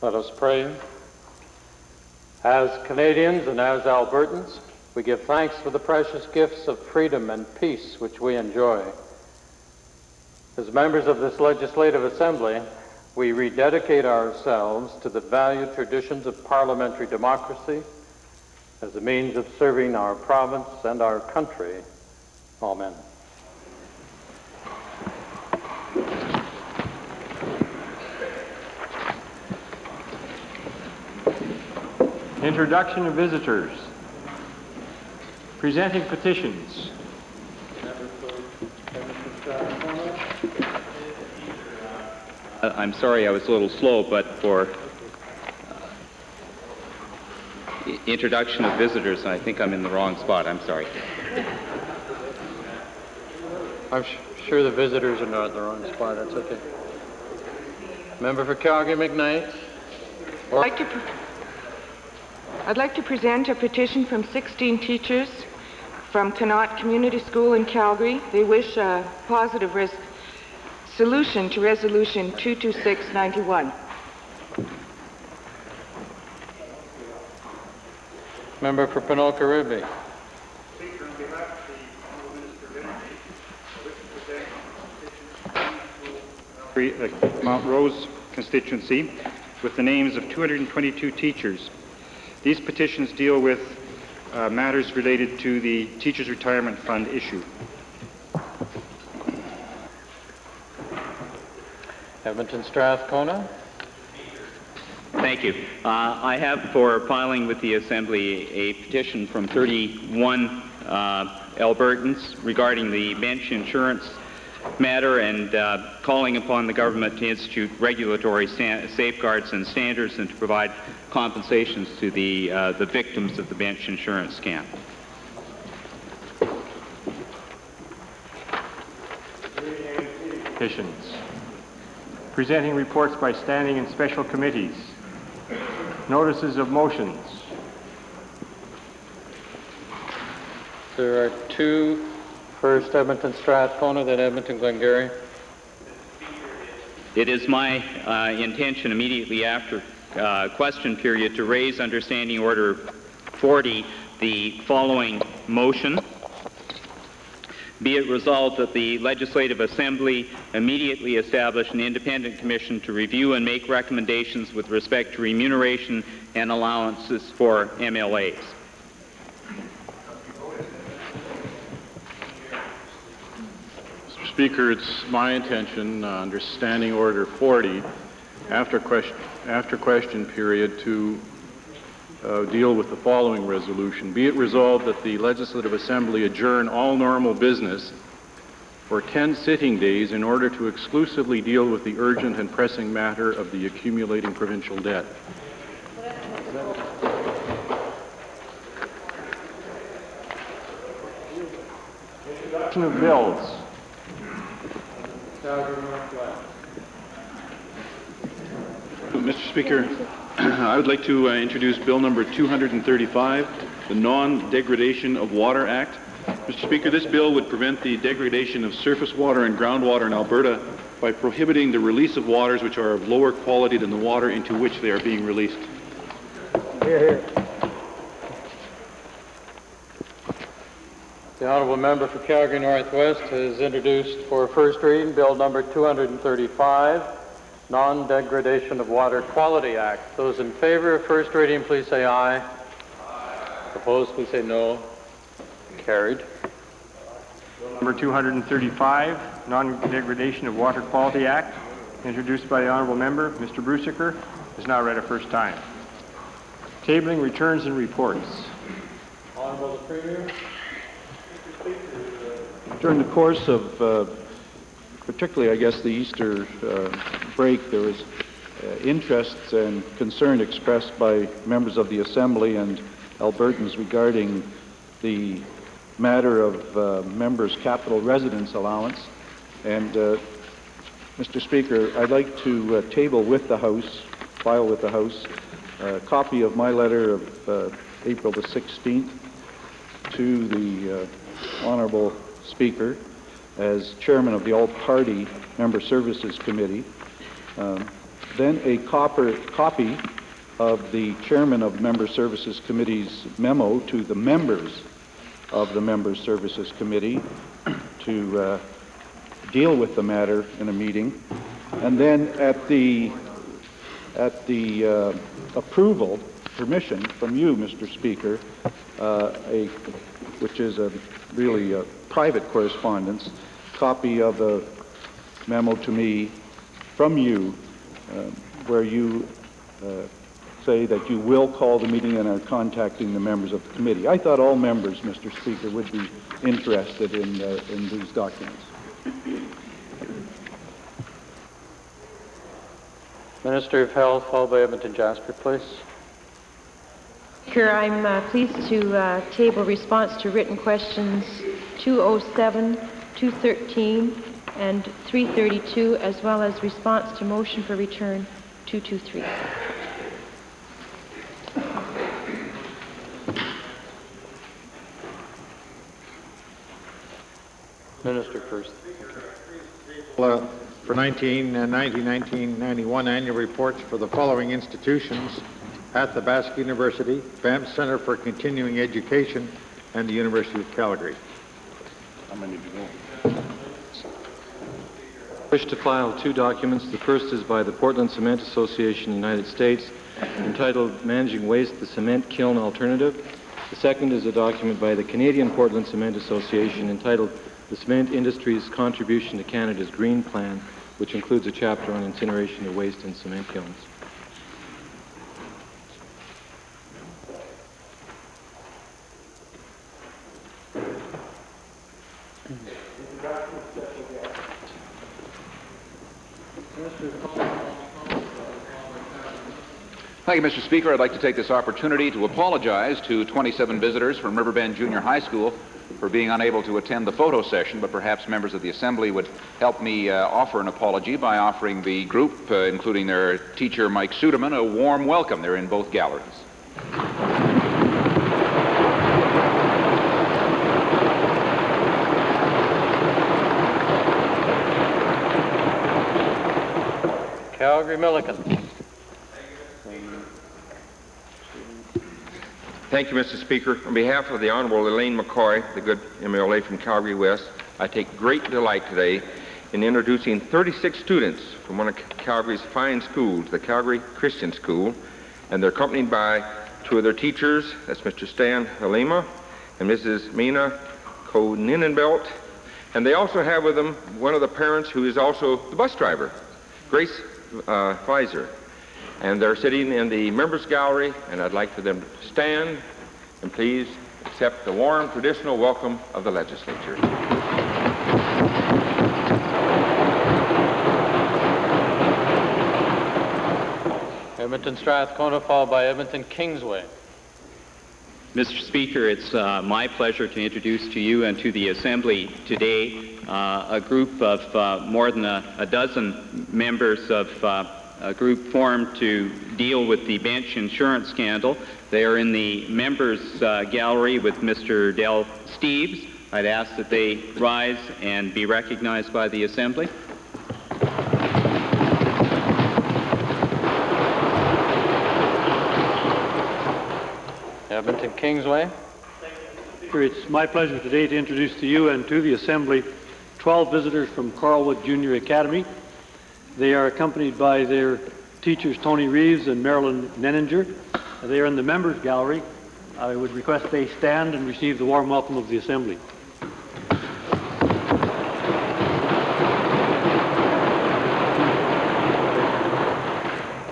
Let us pray. As Canadians and as Albertans, we give thanks for the precious gifts of freedom and peace which we enjoy. As members of this Legislative Assembly, we rededicate ourselves to the valued traditions of parliamentary democracy as a means of serving our province and our country. Amen. Introduction of visitors. Presenting petitions. I'm sorry I was a little slow, but for introduction of visitors, I think I'm in the wrong spot. I'm sorry. I'm sure the visitors are not in the wrong spot. That's okay. Member for Calgary McKnight. I'd like to present a petition from 16 teachers from Connaught Community School in Calgary. They wish a positive solution to Resolution 22691. Member for Panoka Ridley. Speaker, on behalf of the Honourable Minister of Energy, I wish to present a petition to Mount Rose constituency with the names of 222 teachers. These petitions deal with matters related to the Teachers' Retirement Fund issue. Edmonton Strathcona. Thank you. I have for filing with the Assembly a petition from 31 Albertans regarding the bench insurance matter and calling upon the government to institute regulatory safeguards and standards and to provide compensations to the victims of the bench insurance scam. Petitions. Presenting reports by standing and special committees. Notices of motions. There are two. First Edmonton Strathcona, then Edmonton Glengarry. It is my intention immediately after question period to raise under Standing Order 40 the following motion. Be it resolved that the Legislative Assembly immediately establish an independent commission to review and make recommendations with respect to remuneration and allowances for MLAs. Mr. Speaker, it's my intention under Standing Order 40, after question period, to deal with the following resolution. Be it resolved that the Legislative Assembly adjourn all normal business for 10 sitting days in order to exclusively deal with the urgent and pressing matter of the accumulating provincial debt. Introduction of bills. Mr. Speaker, I would like to introduce Bill number 235, the Non-Degradation of Water Act. Mr. Speaker, this bill would prevent the degradation of surface water and groundwater in Alberta by prohibiting the release of waters which are of lower quality than the water into which they are being released. Hear, hear. The Honourable Member for Calgary Northwest has introduced for first reading Bill number 235, Non-Degradation of Water Quality Act. Those in favor of first reading, please say aye. Aye. Opposed, please say no. Carried. Number 235, Non-Degradation of Water Quality Act, introduced by the Honourable Member, Mr. Brusiker, is now read a first time. Tabling returns and reports. Honourable the Premier. During the course of particularly, I guess, the Easter break, there was interest and concern expressed by members of the Assembly and Albertans regarding the matter of members' capital residence allowance. And, Mr. Speaker, I'd like to table with the House, file with the House, a copy of my letter of April the 16th to the Honourable Speaker as Chairman of the All-Party Member Services Committee, Then a copy of the Chairman of Member Services Committee's memo to the members of the Member Services Committee to deal with the matter in a meeting. And then at the approval, permission from you, Mr. Speaker, which is really a private correspondence, copy of a memo to me from you where you say that you will call the meeting and are contacting the members of the committee. I thought all members, Mr. Speaker, would be interested in these documents. Minister of Health, followed by Edmonton Jasper, please. Speaker, I'm pleased to table response to written questions 207, 213, and 332, as well as response to motion for return 223. Minister first. For 1990-1991 annual reports for the following institutions: Athabasca University, Banff Center for Continuing Education, and the University of Calgary. How many to go? Wish to file two documents. The first is by the Portland Cement Association, United States, entitled Managing Waste, the Cement Kiln Alternative. The second is a document by the Canadian Portland Cement Association entitled The Cement Industry's Contribution to Canada's Green Plan, which includes a chapter on incineration of waste in cement kilns. Thank you, Mr. Speaker. I'd like to take this opportunity to apologize to 27 visitors from Riverbend Junior High School for being unable to attend the photo session, but perhaps members of the Assembly would help me offer an apology by offering the group, including their teacher, Mike Suderman, a warm welcome. They're in both galleries. Calgary Milliken. Thank you, Mr. Speaker. On behalf of the Honorable Elaine McCoy, the good MLA from Calgary West, I take great delight today in introducing 36 students from one of Calgary's fine schools, the Calgary Christian School, and they're accompanied by two of their teachers. That's Mr. Stan Halima and Mrs. Mina Koninenbelt. And they also have with them one of the parents who is also the bus driver, Grace Pfizer. And they're sitting in the members gallery, and I'd like for them to stand and please accept the warm traditional welcome of the legislature. Edmonton Strathcona, followed by Edmonton Kingsway. Mr. Speaker, it's my pleasure to introduce to you and to the Assembly today a group of more than a dozen members of a group formed to deal with the bench insurance scandal. They are in the members gallery with Mr. Del Steeves. I'd ask that they rise and be recognized by the Assembly. Edmonton Kingsway. It's my pleasure today to introduce to you and to the Assembly 12 visitors from Coralwood Junior Academy. They are accompanied by their teachers Tony Reeves and Marilyn Nenninger. They are in the members gallery. I would request they stand and receive the warm welcome of the Assembly.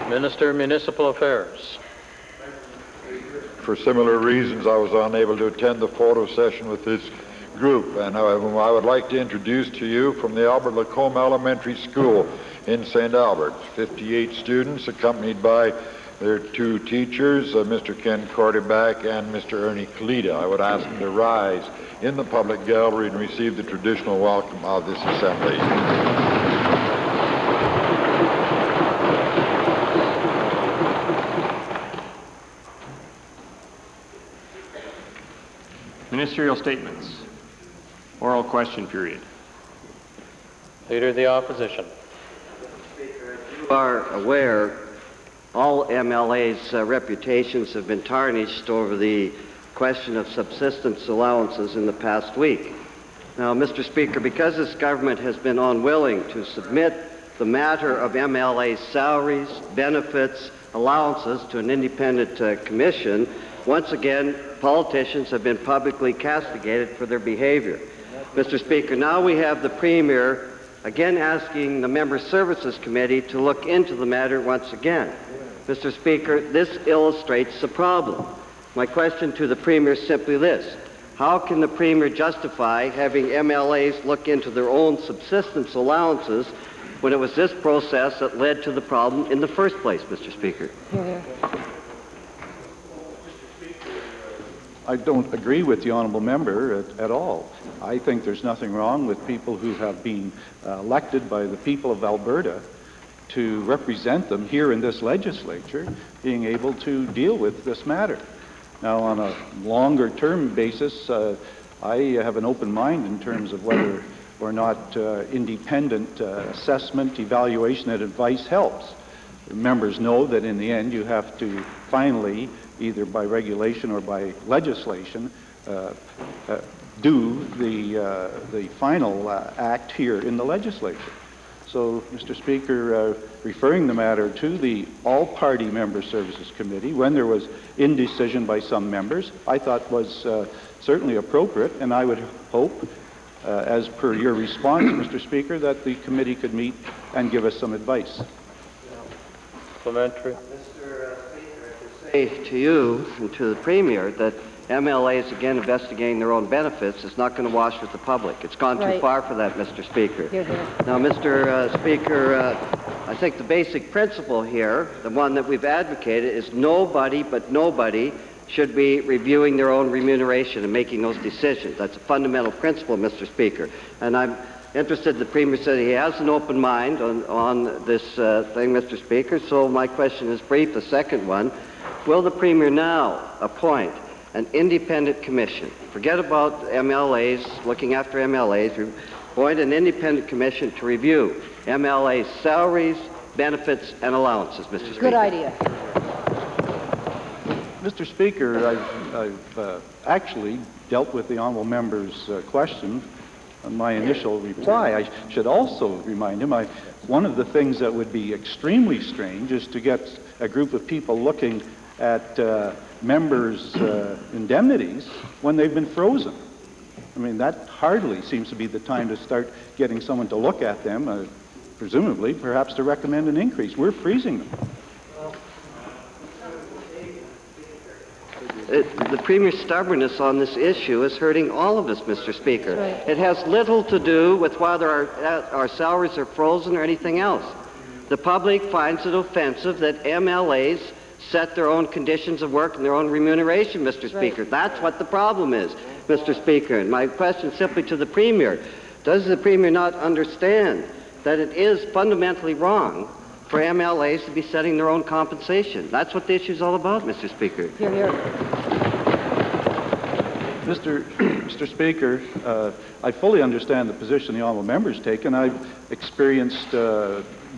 Minister of Municipal Affairs. For similar reasons, I was unable to attend the photo session with this group, and I would like to introduce to you from the Albert Lacombe Elementary School in St. Albert, 58 students accompanied by their two teachers, Mr. Ken Cordyback and Mr. Ernie Kalita. I would ask them to rise in the public gallery and receive the traditional welcome of this Assembly. Ministerial statements. Oral question period. Leader of the Opposition. Speaker, I do are aware, all MLA's reputations have been tarnished over the question of subsistence allowances in the past week. Now, Mr. Speaker, because this government has been unwilling to submit the matter of MLA's salaries, benefits, allowances to an independent commission, once again, politicians have been publicly castigated for their behavior. Mr. Speaker, now we have the Premier again asking the Member Services Committee to look into the matter once again. Mr. Speaker, this illustrates the problem. My question to the Premier is simply this: how can the Premier justify having MLAs look into their own subsistence allowances when it was this process that led to the problem in the first place, Mr. Speaker? I don't agree with the honourable member at all. I think there's nothing wrong with people who have been elected by the people of Alberta to represent them here in this legislature being able to deal with this matter. Now, on a longer-term basis, I have an open mind in terms of whether or not independent assessment, evaluation, and advice helps. Members know that in the end you have to finally, either by regulation or by legislation, do the final act here in the legislature. So, Mr. Speaker, referring the matter to the All-Party Member Services Committee, when there was indecision by some members, I thought was certainly appropriate, and I would hope, as per your response, Mr. Speaker, that the committee could meet and give us some advice. Supplementary. Mr. Speaker, I say to you and to the Premier that MLAs, again, investigating their own benefits is not going to wash with the public. It's gone too far for that, Mr. Speaker. Now, Mr. Speaker, I think the basic principle here, the one that we've advocated, is nobody but nobody should be reviewing their own remuneration and making those decisions. That's a fundamental principle, Mr. Speaker. And I'm interested, the Premier said he has an open mind on this thing, Mr. Speaker. So my question is brief, the second one. Will the Premier now appoint an independent commission? Forget about MLAs, looking after MLAs. Appoint an independent commission to review MLA's salaries, benefits, and allowances, Mr. Speaker. Good idea. Mr. Speaker, I've actually dealt with the honourable member's question on my initial reply. I should also remind him, one of the things that would be extremely strange is to get a group of people looking at members' indemnities when they've been frozen. I mean, that hardly seems to be the time to start getting someone to look at them, presumably, perhaps to recommend an increase. We're freezing them. The Premier's stubbornness on this issue is hurting all of us, Mr. Speaker. Right. It has little to do with whether our salaries are frozen or anything else. The public finds it offensive that MLAs set their own conditions of work and their own remuneration, Mr. Speaker. Right. That's what the problem is, Mr. Speaker. And my question simply to the Premier, does the Premier not understand that it is fundamentally wrong for MLAs to be setting their own compensation? That's what the issue is all about, Mr. Speaker. Hear, hear. Mr. Speaker, I fully understand the position the honourable member's taken. I've experienced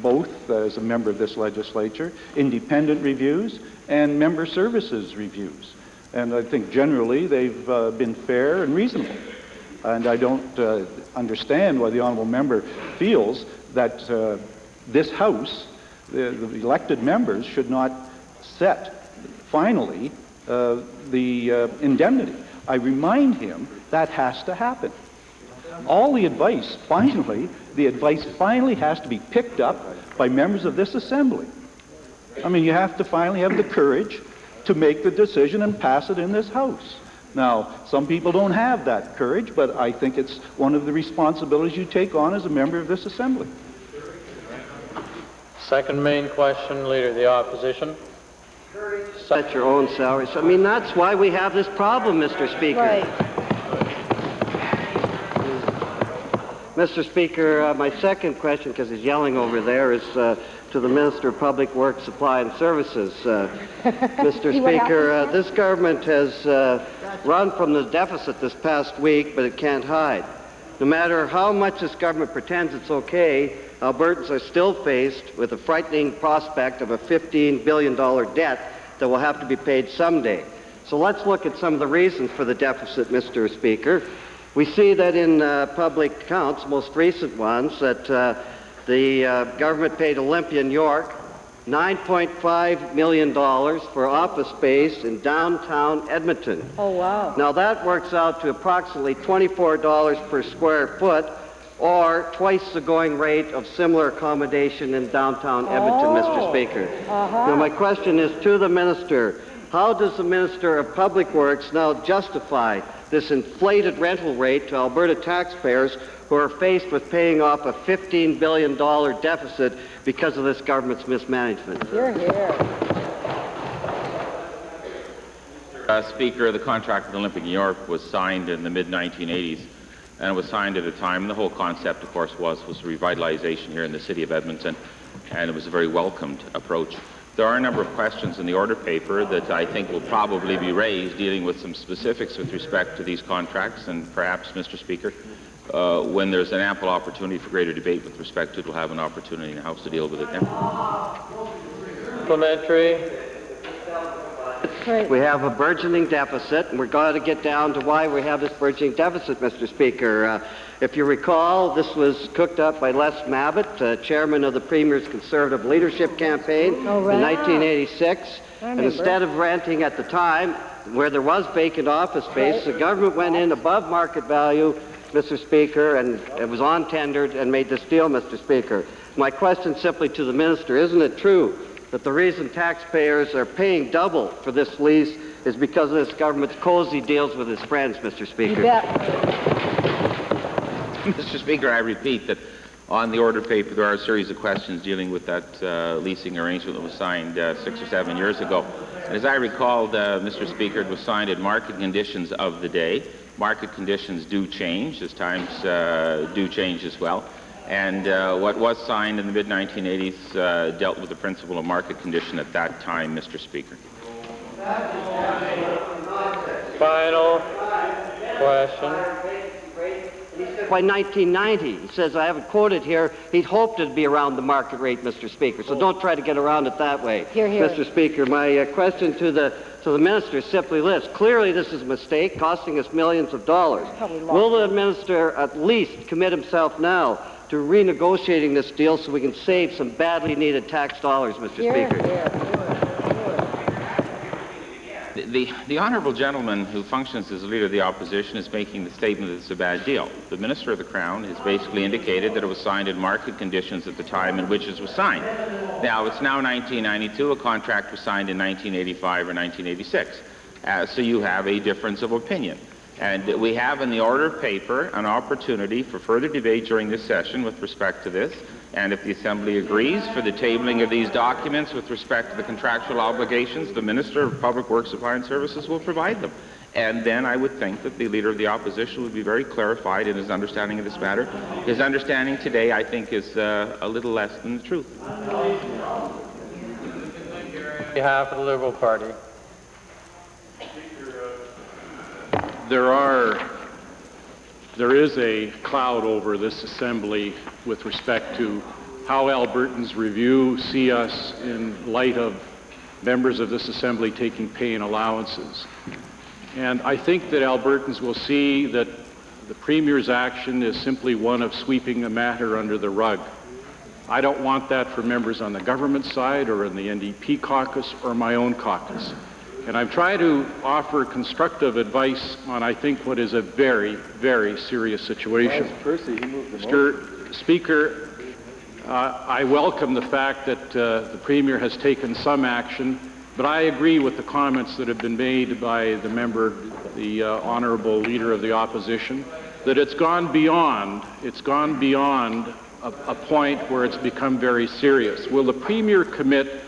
both as a member of this legislature, independent reviews and member services reviews. And I think generally they've been fair and reasonable. And I don't understand why the honourable member feels that this House, the elected members, should not set finally the indemnity. I remind him that has to happen. All the advice finally has to be picked up by members of this assembly. I mean, you have to finally have the courage to make the decision and pass it in this House. Now, some people don't have that courage, but I think it's one of the responsibilities you take on as a member of this assembly. Second main question, Leader of the Opposition. Set your own salaries. I mean, that's why we have this problem, Mr. Speaker. Right. Mr. Speaker, my second question, because he's yelling over there, is to the Minister of Public Works, Supply and Services. Mr. Speaker, this government has run from the deficit this past week, but it can't hide. No matter how much this government pretends it's okay, Albertans are still faced with a frightening prospect of a $15 billion debt that will have to be paid someday. So let's look at some of the reasons for the deficit, Mr. Speaker. We see that in public accounts, most recent ones, that the government paid Olympia, New York, $9.5 million for office space in downtown Edmonton. Oh, wow. Now that works out to approximately $24 per square foot, or twice the going rate of similar accommodation in downtown Edmonton, Mr. Speaker. Now my question is to the minister. How does the Minister of Public Works now justify this inflated rental rate to Alberta taxpayers who are faced with paying off a $15 billion deficit because of this government's mismanagement? Hear, hear. Speaker, the contract with Olympic New York was signed in the mid-1980s, and it was signed at a time, and the whole concept, of course, was revitalization here in the city of Edmonton, and it was a very welcomed approach. There are a number of questions in the order paper that I think will probably be raised dealing with some specifics with respect to these contracts, and perhaps, Mr. Speaker, when there's an ample opportunity for greater debate with respect to it, we'll have an opportunity in the House to deal with it then. Supplementary. We have a burgeoning deficit, and we're going to get down to why we have this burgeoning deficit, Mr. Speaker. If you recall, this was cooked up by Les Mabbitt, chairman of the Premier's Conservative Leadership Campaign in 1986. And instead of renting at the time, where there was vacant office space, the government went in above market value, Mr. Speaker, and it was on-tendered and made this deal, Mr. Speaker. My question simply to the minister, isn't it true that the reason taxpayers are paying double for this lease is because of this government's cozy deals with its friends, Mr. Speaker? You bet. Mr. Speaker, I repeat that on the order paper there are a series of questions dealing with that leasing arrangement that was signed 6 or 7 years ago. And as I recalled, Mr. Speaker, it was signed at market conditions of the day. Market conditions do change as times do change as well. And what was signed in the mid-1980s dealt with the principle of market condition at that time, Mr. Speaker. Final question. By 1990, he says, I haven't quoted here, he'd hoped it'd be around the market rate, Mr. Speaker, so don't try to get around it that way. Hear, hear. Mr. Speaker, my question to the minister is simply this. Clearly this is a mistake, costing us millions of dollars. Will the minister at least commit himself now to renegotiating this deal so we can save some badly needed tax dollars, Mr. Speaker? The honourable gentleman who functions as leader of the opposition is making the statement that it's a bad deal. The Minister of the Crown has basically indicated that it was signed in market conditions at the time in which it was signed. Now, it's now 1992. A contract was signed in 1985 or 1986. So you have a difference of opinion. And we have in the order of paper an opportunity for further debate during this session with respect to this. And if the Assembly agrees for the tabling of these documents with respect to the contractual obligations, the Minister of Public Works, Supply and Services will provide them. And then I would think that the Leader of the Opposition would be very clarified in his understanding of this matter. His understanding today, I think, is a little less than the truth. On behalf of the Liberal Party. There is a cloud over this Assembly with respect to how Albertans see us in light of members of this Assembly taking pay and allowances. And I think that Albertans will see that the Premier's action is simply one of sweeping the matter under the rug. I don't want that for members on the government side or in the NDP caucus or my own caucus. And I've tried to offer constructive advice on, I think, what is a very, very serious situation. Mr. Speaker, I welcome the fact that the Premier has taken some action, but I agree with the comments that have been made by the member, the Honourable Leader of the Opposition, that it's gone beyond a point where it's become very serious. Will the Premier commit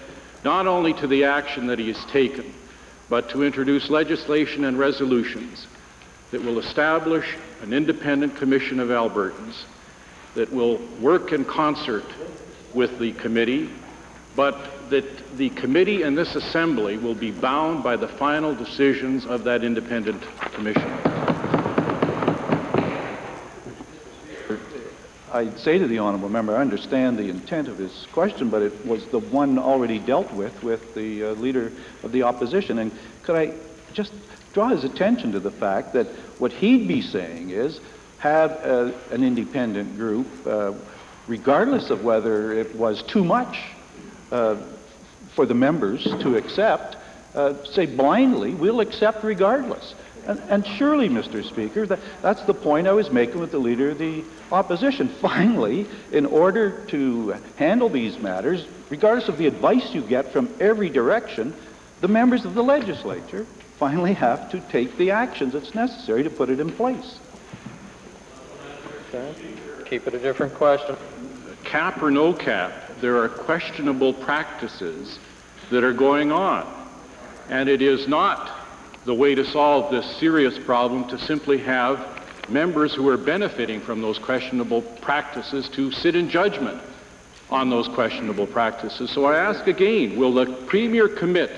not only to the action that he has taken, but to introduce legislation and resolutions that will establish an independent commission of Albertans that will work in concert with the committee, but that the committee and this Assembly will be bound by the final decisions of that independent commission? I'd say to the honourable member, I understand the intent of his question, but it was the one already dealt with the Leader of the Opposition. And could I just draw his attention to the fact that what he'd be saying is have an independent group, regardless of whether it was too much for the members to accept, say blindly, we'll accept regardless. And surely, Mr. Speaker, that's the point I was making with the Leader of the Opposition. Finally, in order to handle these matters, regardless of the advice you get from every direction, the members of the legislature finally have to take the actions that's necessary to put it in place. Okay. Keep it a different question. Cap or no cap, there are questionable practices that are going on. And it is not the way to solve this serious problem to simply have members who are benefiting from those questionable practices to sit in judgment on those questionable practices. So I ask again, will the Premier commit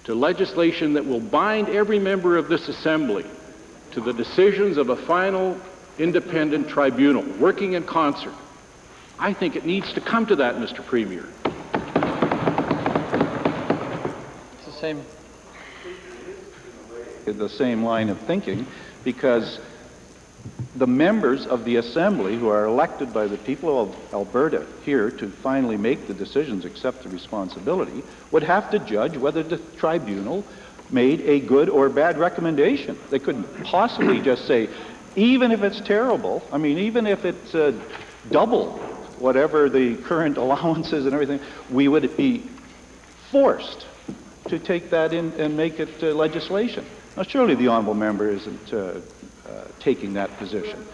to legislation that will bind every member of this Assembly to the decisions of a final independent tribunal, working in concert? I think it needs to come to that, Mr. Premier. It's the same line of thinking, because the members of the Assembly who are elected by the people of Alberta here to finally make the decisions, accept the responsibility, would have to judge whether the tribunal made a good or bad recommendation. They couldn't possibly just say, even if it's terrible, I mean, even if it's double whatever the current allowances and everything, we would be forced to take that in and make it legislation. Now, surely the honourable member isn't taking that position.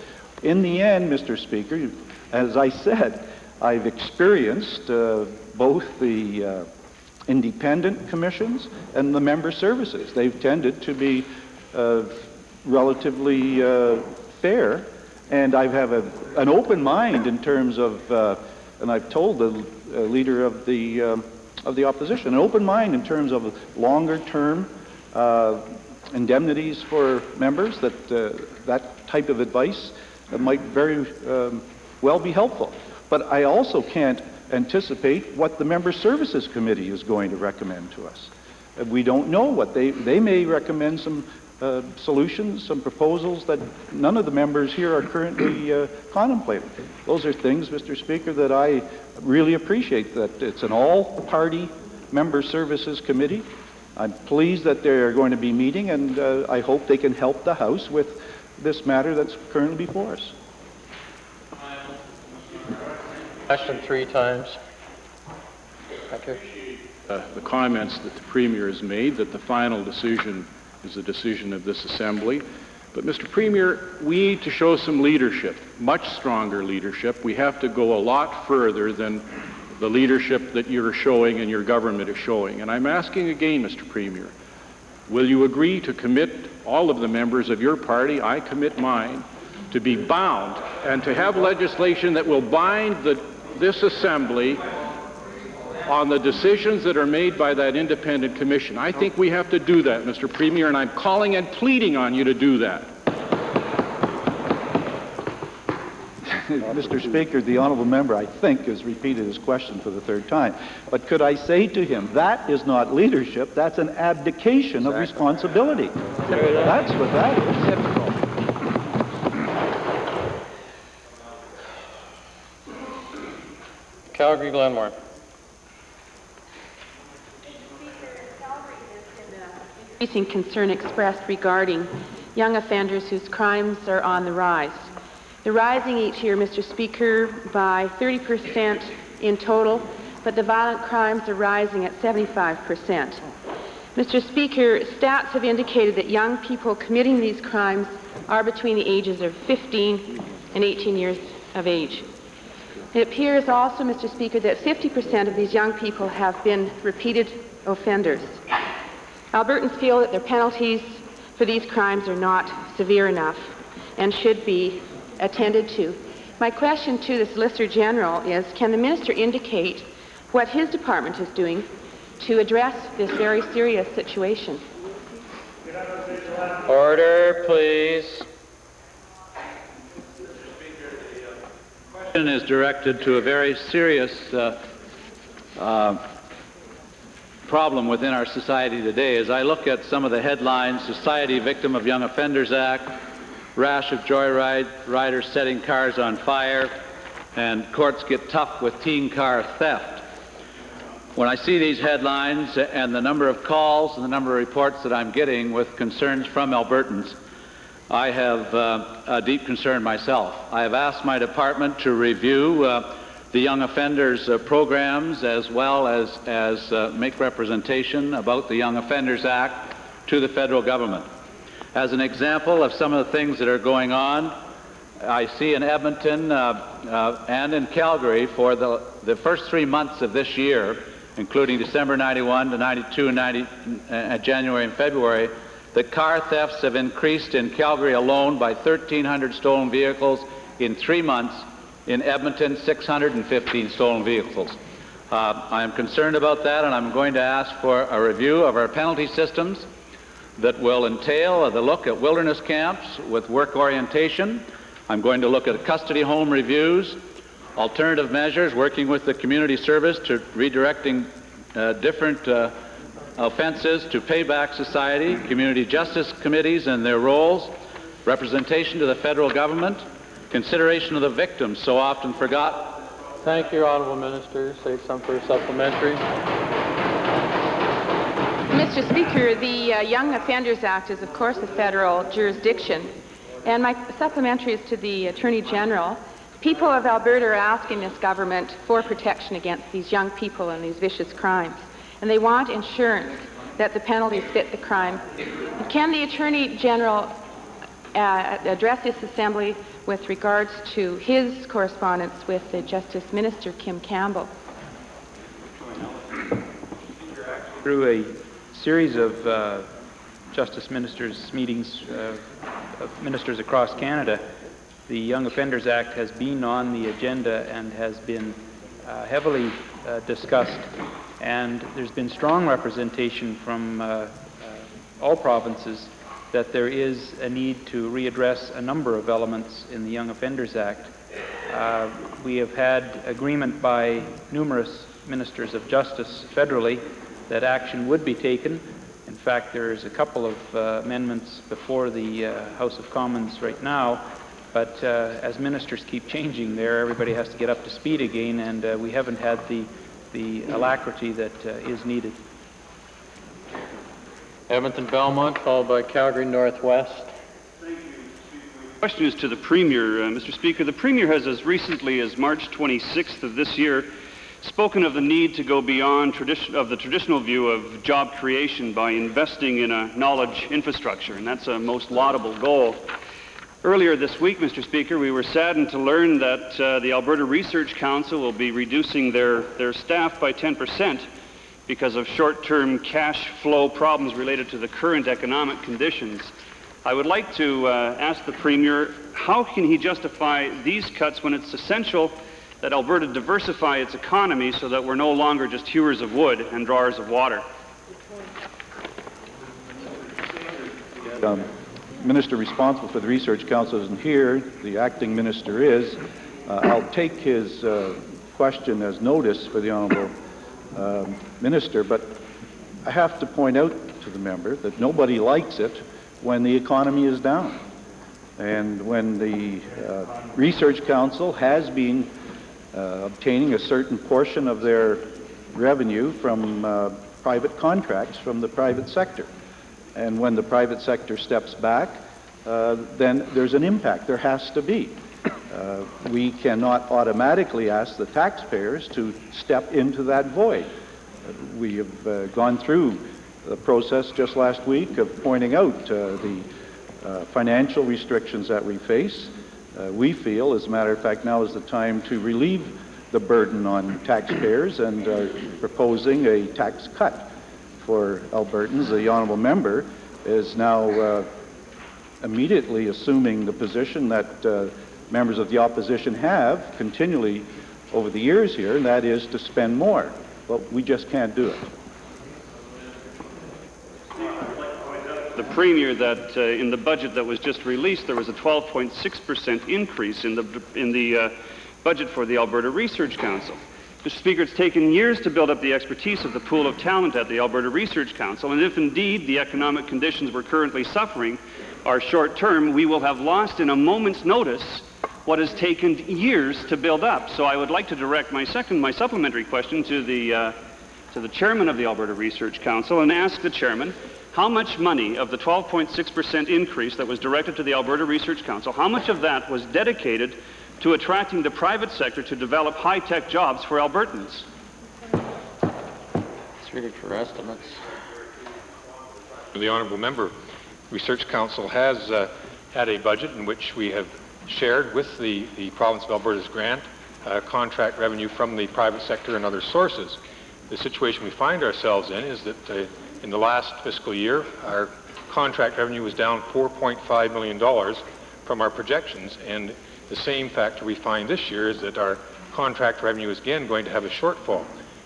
In the end, Mr. Speaker, as I said, I've experienced both the independent commissions and the member services. They've tended to be relatively fair, and I have an open mind in terms of, and I've told the Leader of the Opposition, an open mind in terms of longer-term indemnities for members, that type of advice might very well be helpful. But I also can't anticipate what the Member Services Committee is going to recommend to us. We don't know what they may recommend some solutions, some proposals that none of the members here are currently contemplating. Those are things, Mr. Speaker, that I really appreciate, that it's an all-party Member Services Committee. I'm pleased that they're going to be meeting, and I hope they can help the House with this matter that's currently before us. Question 3 times. Thank you. The comments that the Premier has made, that the final decision is a decision of this Assembly. But, Mr. Premier, we need to show some leadership, much stronger leadership. We have to go a lot further than the leadership that you're showing and your government is showing. And I'm asking again, Mr. Premier, will you agree to commit all of the members of your party, I commit mine, to be bound and to have legislation that will bind this Assembly on the decisions that are made by that independent commission? I think we have to do that, Mr. Premier, and I'm calling and pleading on you to do that. Mr. Speaker, the honourable member, I think, has repeated his question for the 3rd time. But could I say to him, that is not leadership, that's an abdication of responsibility. That's what that is. Calgary Glenmore. Increasing concern expressed regarding young offenders whose crimes are on the rise. They're rising each year, Mr. Speaker, by 30% in total, but the violent crimes are rising at 75%. Mr. Speaker, stats have indicated that young people committing these crimes are between the ages of 15 and 18 years of age. It appears also, Mr. Speaker, that 50% of these young people have been repeated offenders. Albertans feel that their penalties for these crimes are not severe enough and should be attended to. My question to the Solicitor General is, can the Minister indicate what his department is doing to address this very serious situation? Order, please. Is directed to a very serious problem within our society today. As I look at some of the headlines, Society Victim of Young Offenders Act, rash of joyride, riders setting cars on fire, and courts get tough with teen car theft. When I see these headlines and the number of calls and the number of reports that I'm getting with concerns from Albertans, I have a deep concern myself. I have asked my department to review the young offenders programs as well as make representation about the Young Offenders Act to the federal government. As an example of some of the things that are going on, I see in Edmonton and in Calgary for the first 3 months of this year, including December 91 to 92 and January and February, the car thefts have increased in Calgary alone by 1,300 stolen vehicles in 3 months. In Edmonton, 615 stolen vehicles. I am concerned about that, and I'm going to ask for a review of our penalty systems that will entail the look at wilderness camps with work orientation. I'm going to look at custody home reviews, alternative measures, working with the community service to redirecting different offenses to payback society, community justice committees and their roles, representation to the federal government, consideration of the victims so often forgotten. Thank you, Honourable Minister. Save some for supplementary. Mr. Speaker, the Young Offenders Act is, of course, a federal jurisdiction. And my supplementary is to the Attorney General. People of Alberta are asking this government for protection against these young people and these vicious crimes. And they want insurance that the penalties fit the crime. Can the Attorney General address this Assembly with regards to his correspondence with the Justice Minister, Kim Campbell? Through a series of Justice Ministers' meetings of ministers across Canada, the Young Offenders Act has been on the agenda and has been heavily discussed. And there's been strong representation from all provinces that there is a need to readdress a number of elements in the Young Offenders Act. We have had agreement by numerous ministers of justice federally that action would be taken. In fact, there's a couple of amendments before the House of Commons right now, but as ministers keep changing there, everybody has to get up to speed again, and we haven't had the alacrity that is needed. Edmonton Belmont, followed by Calgary Northwest. The question is to the Premier, Mr. Speaker. The Premier has, as recently as March 26th of this year, spoken of the need to go beyond the traditional view of job creation by investing in a knowledge infrastructure, and that's a most laudable goal. Earlier this week, Mr. Speaker, we were saddened to learn that the Alberta Research Council will be reducing their staff by 10% because of short-term cash flow problems related to the current economic conditions. I would like to ask the Premier, how can he justify these cuts when it's essential that Alberta diversify its economy so that we're no longer just hewers of wood and drawers of water? Minister responsible for the Research Council isn't here. The acting minister is. I'll take his question as notice for the Honourable Minister, but I have to point out to the member that nobody likes it when the economy is down. And when the Research Council has been obtaining a certain portion of their revenue from private contracts from the private sector. And when the private sector steps back, then there's an impact. There has to be. We cannot automatically ask the taxpayers to step into that void. We have gone through the process just last week of pointing out the financial restrictions that we face. We feel, as a matter of fact, now is the time to relieve the burden on taxpayers and proposing a tax cut for Albertans. The Honourable Member is now immediately assuming the position that members of the opposition have continually over the years here, and that is to spend more. But we just can't do it. The Premier that in the budget that was just released, there was a 12.6% increase in the budget for the Alberta Research Council. Mr. Speaker, it's taken years to build up the expertise of the pool of talent at the Alberta Research Council, and if indeed the economic conditions we're currently suffering are short-term, we will have lost in a moment's notice what has taken years to build up. So I would like to direct my supplementary question to the chairman of the Alberta Research Council and ask the chairman how much money of the 12.6% increase that was directed to the Alberta Research Council, how much of that was dedicated to attracting the private sector to develop high-tech jobs for Albertans? It's really for estimates. The honourable member, Research Council has had a budget in which we have shared with the province of Alberta's grant contract revenue from the private sector and other sources. The situation we find ourselves in is that in the last fiscal year, our contract revenue was down $4.5 million from our projections, and the same factor we find this year is that our contract revenue is again going to have a shortfall.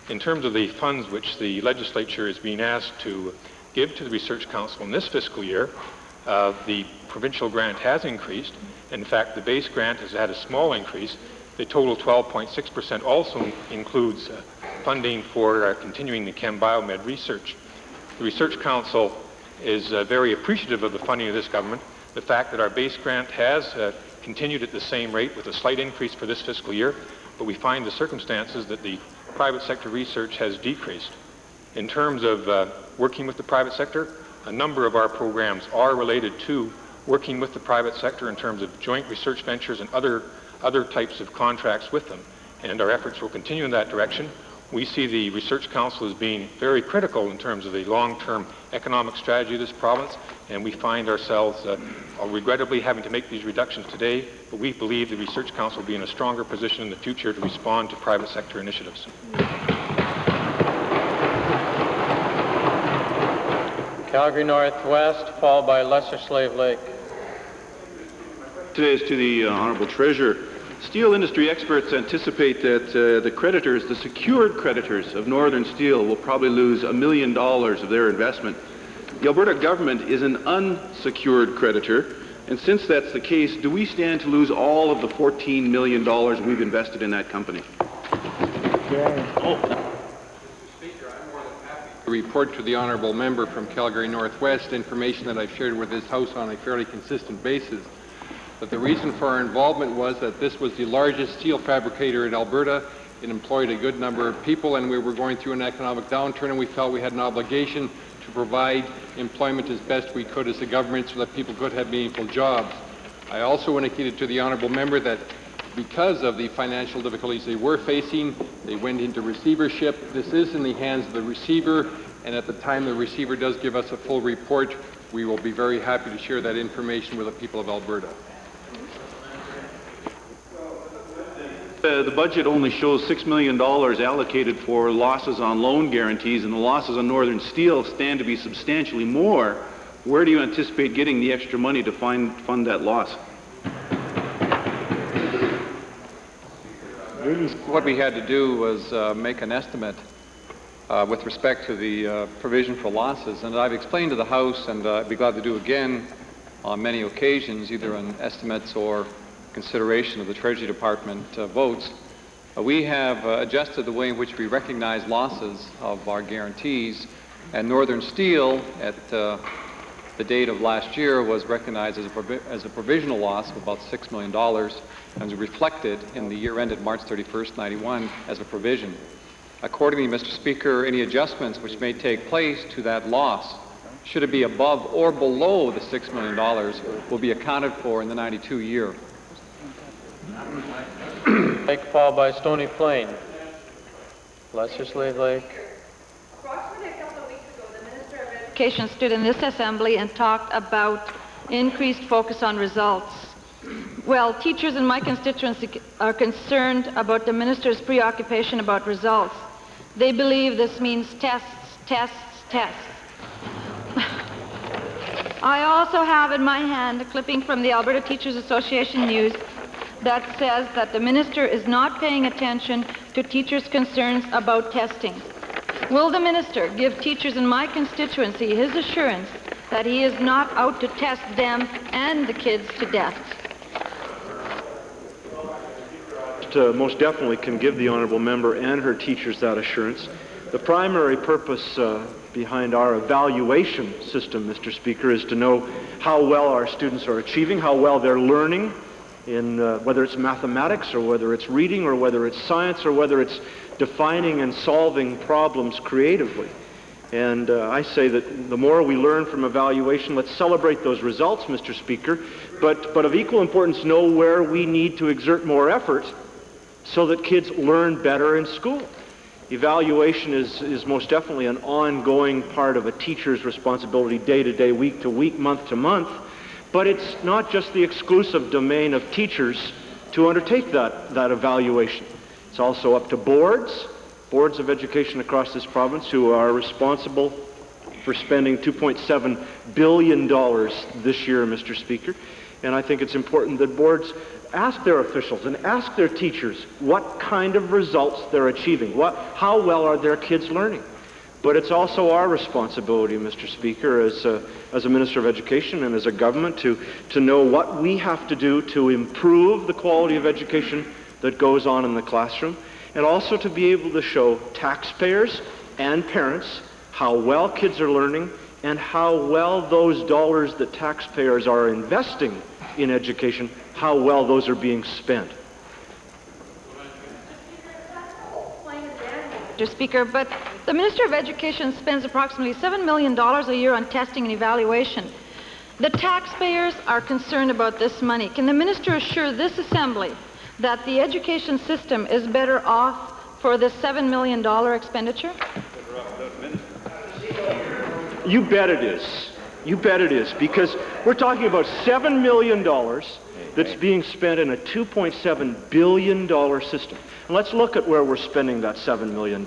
In terms of the funds which the legislature is being asked to give to the Research Council in this fiscal year, the provincial grant has increased. In fact, the base grant has had a small increase. The total 12.6% also includes funding for continuing the Chem Biomed research. The Research Council is very appreciative of the funding of this government. The fact that our base grant has continued at the same rate with a slight increase for this fiscal year, but we find the circumstances that the private sector research has decreased. In terms of working with the private sector, a number of our programs are related to working with the private sector in terms of joint research ventures and other types of contracts with them, and our efforts will continue in that direction. We see the Research Council as being very critical in terms of the long-term economic strategy of this province, and we find ourselves regrettably having to make these reductions today, but we believe the Research Council will be in a stronger position in the future to respond to private sector initiatives. Calgary Northwest, followed by Lesser Slave Lake. Today is to the Honourable Treasurer. Steel industry experts anticipate that the creditors, the secured creditors of Northern Steel, will probably lose $1 million of their investment. The Alberta government is an unsecured creditor, and since that's the case, do we stand to lose all of the $14 million we've invested in that company? Report to the honourable member from Calgary Northwest information that I've shared with this House on a fairly consistent basis. But the reason for our involvement was that this was the largest steel fabricator in Alberta. It employed a good number of people, and we were going through an economic downturn, and we felt we had an obligation to provide employment as best we could as a government so that people could have meaningful jobs. I also indicated to the honourable member that because of the financial difficulties they were facing, they went into receivership. This is in the hands of the receiver, and at the time the receiver does give us a full report, we will be very happy to share that information with the people of Alberta. The budget only shows $6 million allocated for losses on loan guarantees, and the losses on Northern Steel stand to be substantially more. Where do you anticipate getting the extra money to fund that loss? What we had to do was make an estimate with respect to the provision for losses, and I've explained to the House, and I'd be glad to do again on many occasions, either on estimates or consideration of the Treasury Department votes. We have adjusted the way in which we recognize losses of our guarantees, and Northern Steel at the date of last year was recognized as a provisional loss of about $6 million and was reflected in the year ended March 31st, 91 as a provision. Accordingly, Mr. Speaker, any adjustments which may take place to that loss, should it be above or below the $6 million, will be accounted for in the 92 year. Lake followed by Stony Plain. Lesser Slave Lake. Approximately a couple of weeks ago, the Minister of Education stood in this assembly and talked about increased focus on results. Well, teachers in my constituency are concerned about the Minister's preoccupation about results. They believe this means tests, tests, tests. I also have in my hand a clipping from the Alberta Teachers Association News that says that the Minister is not paying attention to teachers' concerns about testing. Will the Minister give teachers in my constituency his assurance that he is not out to test them and the kids to death? most definitely can give the honourable member and her teachers that assurance. The primary purpose behind our evaluation system, Mr. Speaker, is to know how well our students are achieving, how well they're learning, in whether it's mathematics or whether it's reading or whether it's science or whether it's defining and solving problems creatively. And I say that the more we learn from evaluation, let's celebrate those results, Mr. Speaker, but of equal importance, know where we need to exert more effort so that kids learn better in school. Evaluation is most definitely an ongoing part of a teacher's responsibility day to day, week to week, month to month, but it's not just the exclusive domain of teachers to undertake that evaluation. It's also up to boards of education across this province who are responsible for spending $2.7 billion this year, Mr. Speaker. And I think it's important that boards ask their officials and ask their teachers what kind of results they're achieving, how well are their kids learning. But it's also our responsibility, Mr. Speaker, as a Minister of Education and as a government to know what we have to do to improve the quality of education that goes on in the classroom, and also to be able to show taxpayers and parents how well kids are learning and how well those dollars that taxpayers are investing in education, how well those are being spent. Mr. Speaker, but the Minister of Education spends approximately $7 million a year on testing and evaluation. The taxpayers are concerned about this money. Can the Minister assure this Assembly that the education system is better off for this $7 million expenditure? You bet it is. You bet it is, because we're talking about $7 million that's being spent in a $2.7 billion system. And let's look at where we're spending that $7 million.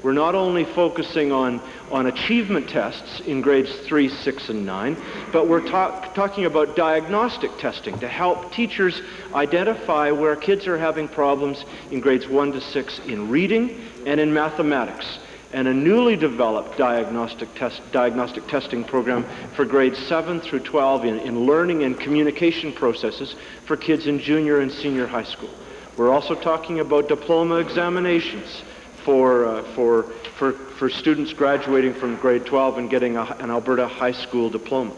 We're not only focusing on achievement tests in grades 3, 6, and 9, but we're talking about diagnostic testing to help teachers identify where kids are having problems in grades 1 to 6 in reading and in mathematics, and a newly developed diagnostic testing program for grades 7 through 12 in learning and communication processes for kids in junior and senior high school. We're also talking about diploma examinations for students graduating from grade 12 and getting an Alberta high school diploma.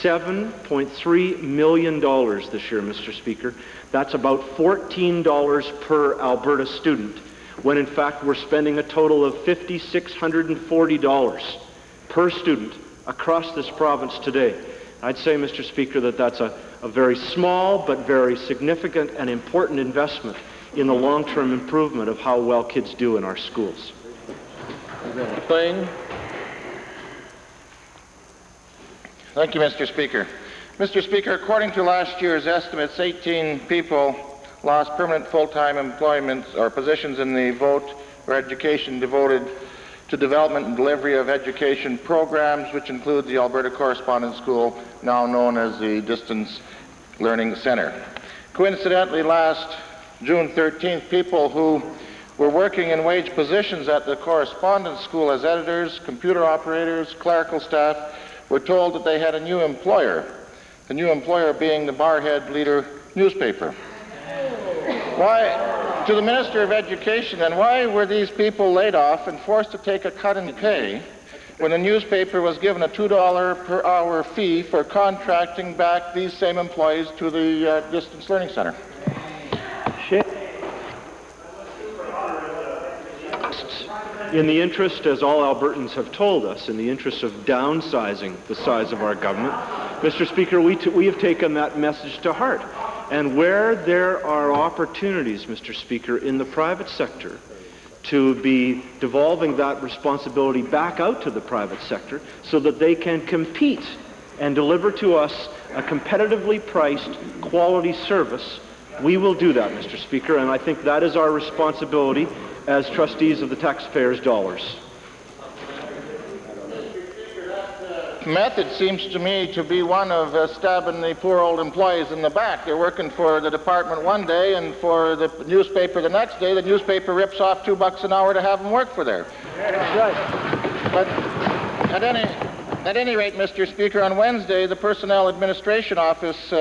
$7.3 million this year, Mr. Speaker. That's about $14 per Alberta student, when in fact we're spending a total of $5,640 per student across this province today. I'd say, Mr. Speaker, that that's a very small but very significant and important investment in the long-term improvement of how well kids do in our schools. McLean. Thank you, Mr. Speaker. Mr. Speaker, according to last year's estimates, 18 people lost permanent full-time employment or positions in the vote for education devoted to development and delivery of education programs, which includes the Alberta Correspondence School, now known as the Distance Learning Center. Coincidentally, last June 13th, people who were working in wage positions at the Correspondence School as editors, computer operators, clerical staff, were told that they had a new employer, the new employer being the Barhead Leader newspaper. Why, to the Minister of Education, then, why were these people laid off and forced to take a cut in pay when the newspaper was given a $2 per hour fee for contracting back these same employees to the Distance Learning Center? In the interest, as all Albertans have told us, in the interest of downsizing the size of our government, Mr. Speaker, we have taken that message to heart. And where there are opportunities, Mr. Speaker, in the private sector to be devolving that responsibility back out to the private sector so that they can compete and deliver to us a competitively priced quality service, we will do that, Mr. Speaker, and I think that is our responsibility as trustees of the taxpayers' dollars. Method seems to me to be one of stabbing the poor old employees in the back. They're working for the department one day and for the newspaper the next day. The newspaper rips off $2 an hour to have them work for there. That's right. But at any rate, Mr. Speaker, on Wednesday, the Personnel Administration Office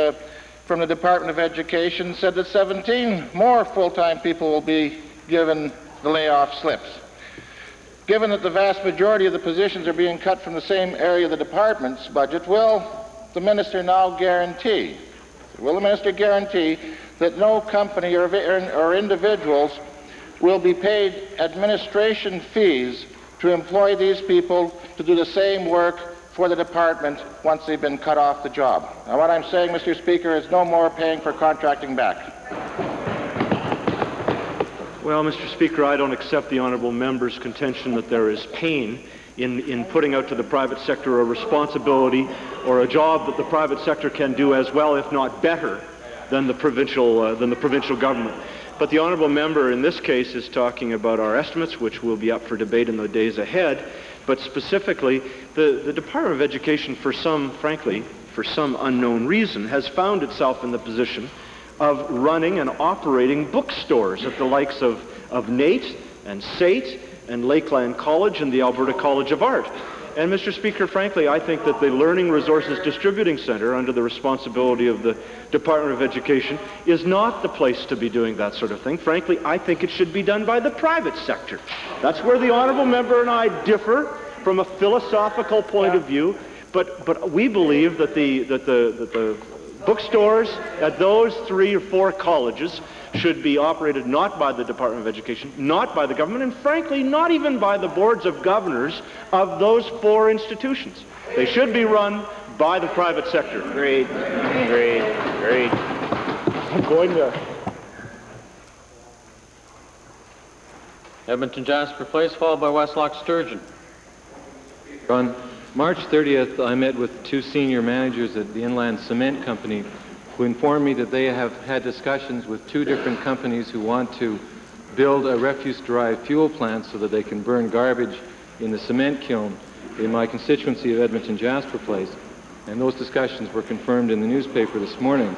from the Department of Education said that 17 more full-time people will be given the layoff slips. Given that the vast majority of the positions are being cut from the same area of the department's budget, will the minister now guarantee that no company or individuals will be paid administration fees to employ these people to do the same work for the department once they've been cut off the job? Now, what I'm saying, Mr. Speaker, is no more paying for contracting back. Well, Mr. Speaker, I don't accept the honourable member's contention that there is pain in putting out to the private sector a responsibility or a job that the private sector can do as well, if not better, than the provincial government. But the honourable member in this case is talking about our estimates, which will be up for debate in the days ahead. But specifically, the Department of Education, for some unknown reason, has found itself in the position of running and operating bookstores at the likes of NAIT and SAIT and Lakeland College and the Alberta College of Art. And Mr. Speaker, frankly, I think that the Learning Resources Distributing Centre, under the responsibility of the Department of Education, is not the place to be doing that sort of thing. Frankly, I think it should be done by the private sector. That's where the honourable member and I differ from a philosophical point of view. But we believe that the bookstores at those 3 or 4 colleges should be operated not by the Department of Education, not by the government, and frankly, not even by the boards of governors of those 4 institutions. They should be run by the private sector. Agreed. I'm going to... Edmonton Jasper Place, followed by Westlock Sturgeon. On March 30th, I met with 2 senior managers at the Inland Cement Company who informed me that they have had discussions with 2 different companies who want to build a refuse-derived fuel plant so that they can burn garbage in the cement kiln in my constituency of Edmonton Jasper Place. And those discussions were confirmed in the newspaper this morning.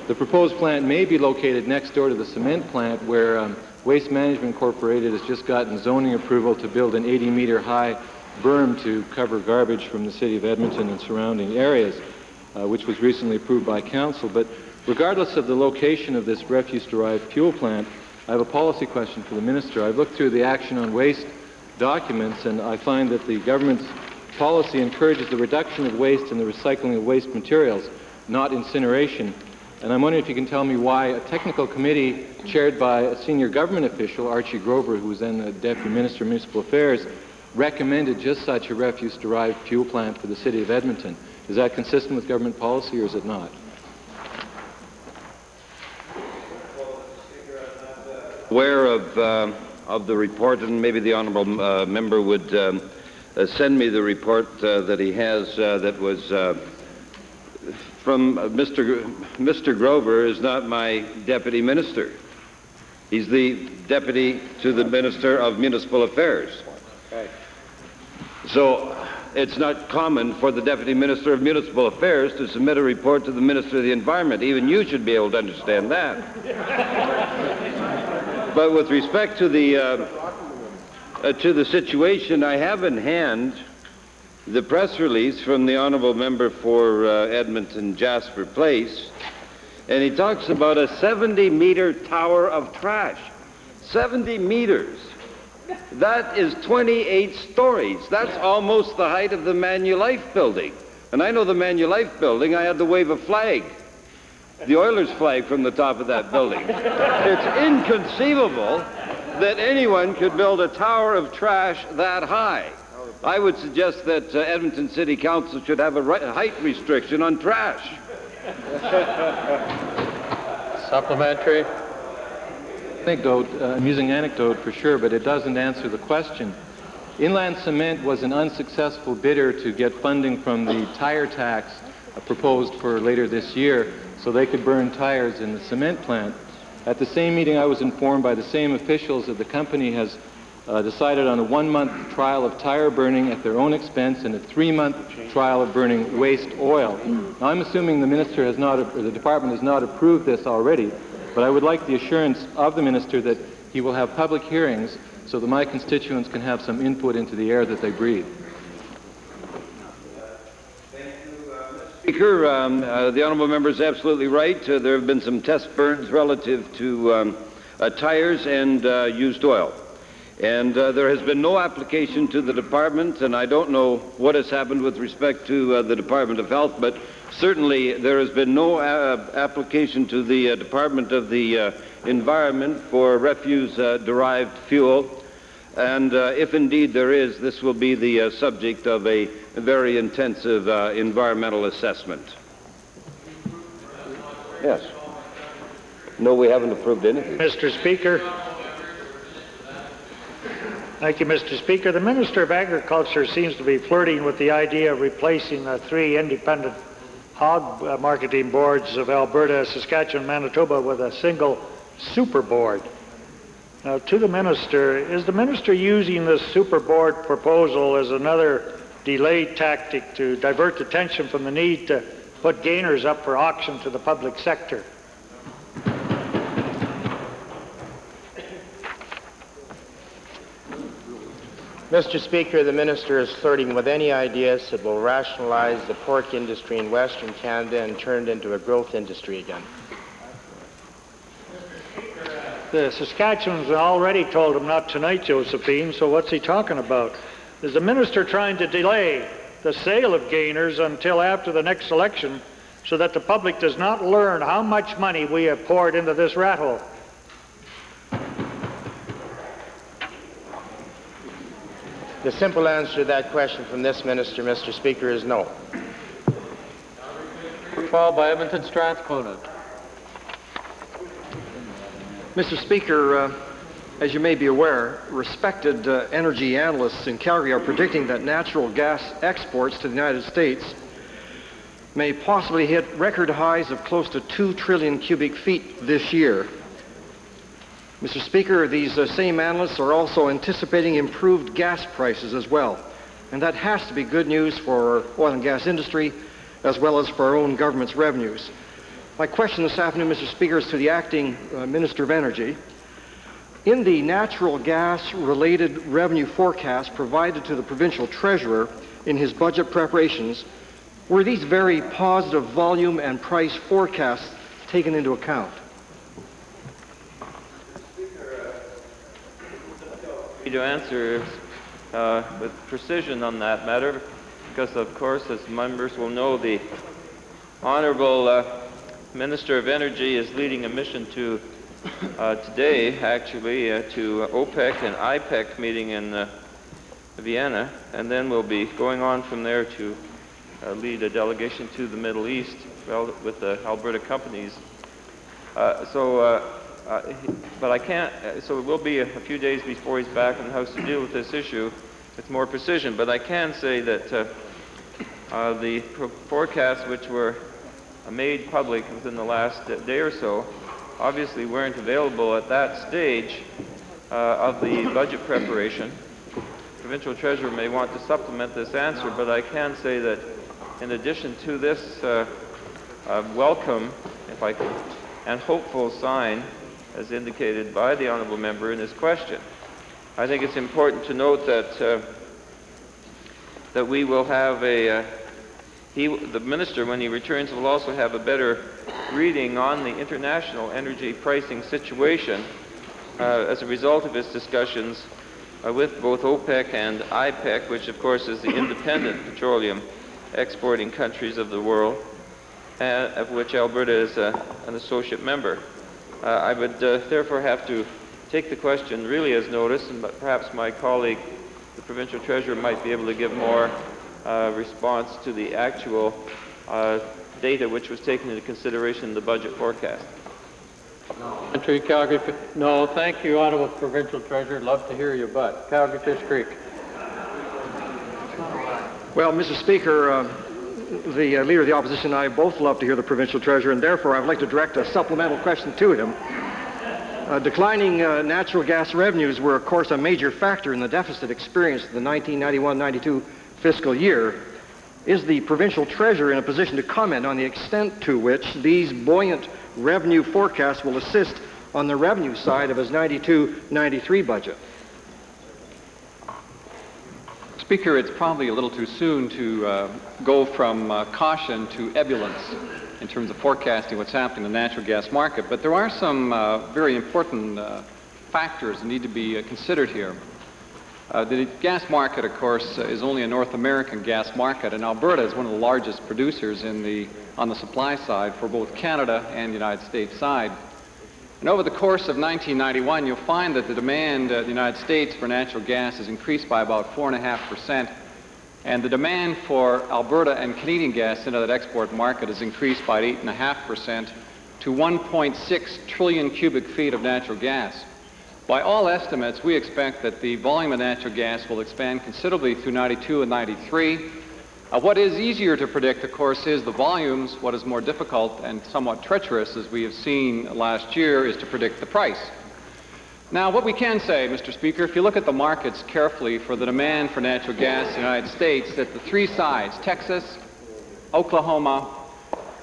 The proposed plant may be located next door to the cement plant where Waste Management Incorporated has just gotten zoning approval to build an 80-meter high berm to cover garbage from the city of Edmonton and surrounding areas, which was recently approved by council. But regardless of the location of this refuse-derived fuel plant, I have a policy question for the minister. I've looked through the Action on Waste documents, and I find that the government's policy encourages the reduction of waste and the recycling of waste materials, not incineration. And I'm wondering if you can tell me why a technical committee chaired by a senior government official, Archie Grover, who was then the Deputy Minister of Municipal Affairs, recommended just such a refuse-derived fuel plant for the city of Edmonton. Is that consistent with government policy, or is it not? Aware of the report, and maybe the honourable member would send me the report that he has that was from Mr. Grover is not my deputy minister. He's the deputy to the Minister of Municipal Affairs. Okay. So it's not common for the Deputy Minister of Municipal Affairs to submit a report to the Minister of the Environment. Even you should be able to understand that. But with respect to the situation, I have in hand the press release from the honourable member for Edmonton Jasper Place, and he talks about a 70-meter tower of trash. 70 meters. That is 28 stories. That's almost the height of the Manulife building. And I know the Manulife building, I had to wave a flag, the Oilers flag, from the top of that building. It's inconceivable that anyone could build a tower of trash that high. I would suggest that Edmonton City Council should have a height restriction on trash. Supplementary. Anecdote, amusing anecdote for sure, but it doesn't answer the question. Inland Cement was an unsuccessful bidder to get funding from the tire tax proposed for later this year so they could burn tires in the cement plant. At the same meeting, I was informed by the same officials that the company has decided on a 1-month trial of tire burning at their own expense and a 3-month trial of burning waste oil. Now, I'm assuming the minister has not, or the department has not approved this already, but I would like the assurance of the minister that he will have public hearings so that my constituents can have some input into the air that they breathe. Speaker, the honourable member is absolutely right. There have been some test burns relative to tires and used oil. And there has been no application to the department, and I don't know what has happened with respect to the Department of Health, but certainly there has been no application to the Department of the Environment for refuse-derived fuel. And if indeed there is, this will be the subject of a very intensive environmental assessment. Yes. No, we haven't approved anything. Mr. Speaker. Thank you, Mr. Speaker. The Minister of Agriculture seems to be flirting with the idea of replacing the 3 independent hog marketing boards of Alberta, Saskatchewan, Manitoba with a single super board. Now, to the Minister, is the Minister using this super board proposal as another delay tactic to divert attention from the need to put gainers up for auction to the public sector? Mr. Speaker, the Minister is flirting with any ideas that will rationalize the pork industry in Western Canada and turn it into a growth industry again. The Saskatchewans already told him not tonight, Josephine, so what's he talking about? Is the Minister trying to delay the sale of gainers until after the next election so that the public does not learn how much money we have poured into this rat hole? The simple answer to that question from this Minister, Mr. Speaker, is no. Followed by Edmonton Strathcona. Mr. Speaker, as you may be aware, respected energy analysts in Calgary are predicting that natural gas exports to the United States may possibly hit record highs of close to 2 trillion cubic feet this year. Mr. Speaker, these same analysts are also anticipating improved gas prices as well, and that has to be good news for our oil and gas industry as well as for our own government's revenues. My question this afternoon, Mr. Speaker, is to the Acting Minister of Energy. In the natural gas-related revenue forecast provided to the Provincial Treasurer in his budget preparations, were these very positive volume and price forecasts taken into account? To answer with precision on that matter, because of course, as members will know, the Honourable Minister of Energy is leading a mission to today, actually, to OPEC and IPEC meeting in Vienna, and then we'll be going on from there to lead a delegation to the Middle East with the Alberta companies. But I can't, so it will be a few days before he's back in the House to deal with this issue with more precision. But I can say that the forecasts which were made public within the last day or so obviously weren't available at that stage of the budget preparation. The Provincial Treasurer may want to supplement this answer, but I can say that in addition to this welcome, if I could, and hopeful sign, as indicated by the Honourable Member in his question, I think it's important to note that that we will have the Minister, when he returns, will also have a better reading on the international energy pricing situation as a result of his discussions with both OPEC and IPEC, which of course is the independent petroleum exporting countries of the world, of which Alberta is an associate member. I would therefore have to take the question really as notice, and perhaps my colleague, the Provincial Treasurer, might be able to give more response to the actual data which was taken into consideration in the budget forecast. Entry, Calgary. No, thank you, Honourable Provincial Treasurer. Love to hear you, but Calgary Fish Creek. Well, Mr. Speaker, the Leader of the Opposition and I both love to hear the Provincial Treasurer, and therefore I would like to direct a supplemental question to him. Declining natural gas revenues were, of course, a major factor in the deficit experienced in the 1991-92 fiscal year. Is the Provincial Treasurer in a position to comment on the extent to which these buoyant revenue forecasts will assist on the revenue side of his 92-93 budget? Speaker, it's probably a little too soon to go from caution to ebullience in terms of forecasting what's happening in the natural gas market, but there are some very important factors that need to be considered here. The gas market, of course, is only a North American gas market, and Alberta is one of the largest producers on the supply side for both Canada and the United States side. And over the course of 1991, you'll find that the demand in the United States for natural gas has increased by about 4.5%, and the demand for Alberta and Canadian gas into that export market has increased by 8.5% to 1.6 trillion cubic feet of natural gas. By all estimates, we expect that the volume of natural gas will expand considerably through 92 and 93. What is easier to predict, of course, is the volumes. What is more difficult and somewhat treacherous, as we have seen last year, is to predict the price. Now, what we can say, Mr. Speaker, if you look at the markets carefully for the demand for natural gas in the United States, that the three sides, Texas, Oklahoma,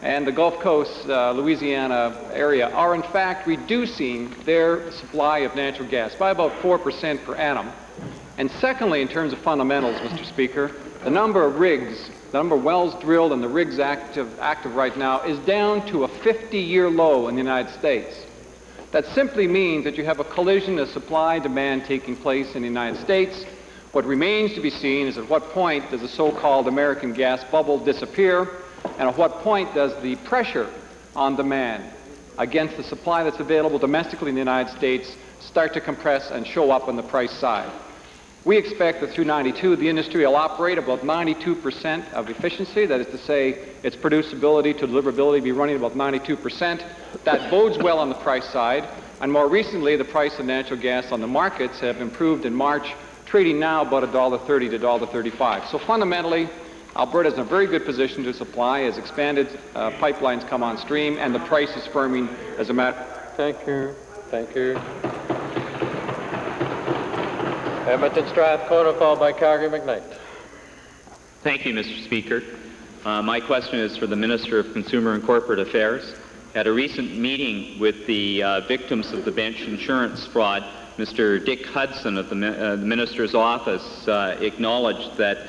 and the Gulf Coast, Louisiana area, are in fact reducing their supply of natural gas by about 4% per annum. And secondly, in terms of fundamentals, Mr. Speaker, the number of rigs, the number of wells drilled and the rigs active right now is down to a 50-year low in the United States. That simply means that you have a collision of supply-demand taking place in the United States. What remains to be seen is at what point does the so-called American gas bubble disappear, and at what point does the pressure on demand against the supply that's available domestically in the United States start to compress and show up on the price side. We expect that through 92, the industry will operate about 92% of efficiency. That is to say, its producibility to deliverability be running about 92%. That bodes well on the price side. And more recently, the price of natural gas on the markets have improved in March, trading now about $1.30 to $1.35. So fundamentally, Alberta is in a very good position to supply as expanded pipelines come on stream, and the price is firming as a matter. Thank you. Thank you. Edmonton Strathcona, followed by Calgary McKnight. Thank you, Mr. Speaker. My question is for the Minister of Consumer and Corporate Affairs. At a recent meeting with the victims of the bench insurance fraud, Mr. Dick Hudson of the Minister's office acknowledged that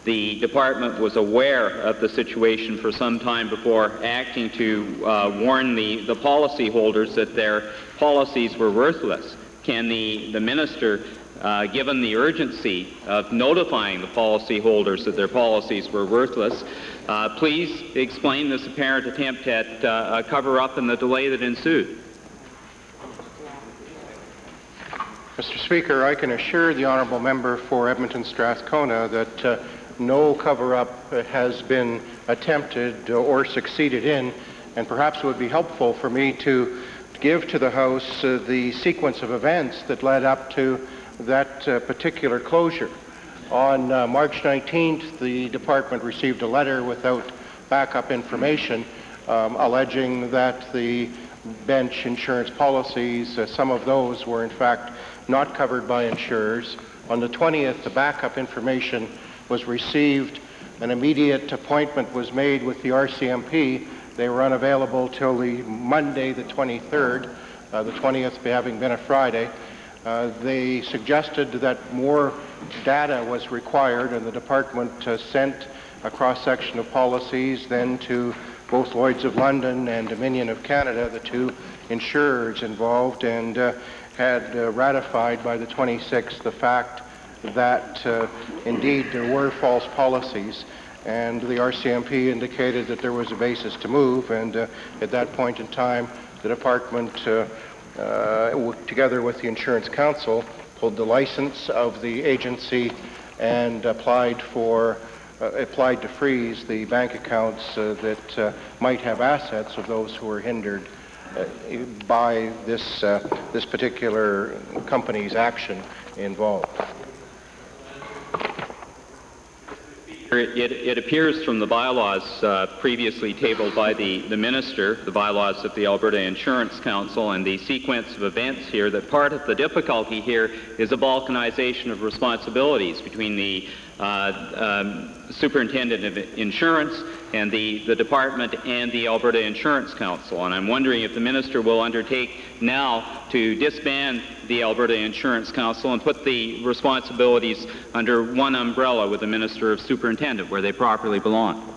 the department was aware of the situation for some time before acting to warn the policy holders that their policies were worthless. Can the minister, given the urgency of notifying the policy holders that their policies were worthless, please explain this apparent attempt at a cover-up and the delay that ensued? Mr. Speaker, I can assure the honourable member for Edmonton Strathcona that no cover-up has been attempted or succeeded in, and perhaps it would be helpful for me to give to the House the sequence of events that led up to that particular closure. On March 19th, the department received a letter without backup information alleging that the bench insurance policies, some of those were in fact not covered by insurers. On the 20th, the backup information was received. An immediate appointment was made with the RCMP. They were unavailable till the Monday, the 23rd, the 20th having been a Friday. They suggested that more data was required, and the department sent a cross-section of policies then to both Lloyd's of London and Dominion of Canada, the two insurers involved, and had ratified by the 26th the fact that indeed there were false policies, and the RCMP indicated that there was a basis to move, and at that point in time the department together with the Insurance Council pulled the license of the agency and applied to freeze the bank accounts that might have assets of those who were hindered by this particular company's action involved. It appears from the bylaws previously tabled by the Minister, the bylaws of the Alberta Insurance Council, and the sequence of events here, that part of the difficulty here is a balkanization of responsibilities between the Superintendent of Insurance and the Department and the Alberta Insurance Council. And I'm wondering if the Minister will undertake now to disband the Alberta Insurance Council and put the responsibilities under one umbrella with the Minister of Superintendent, where they properly belong.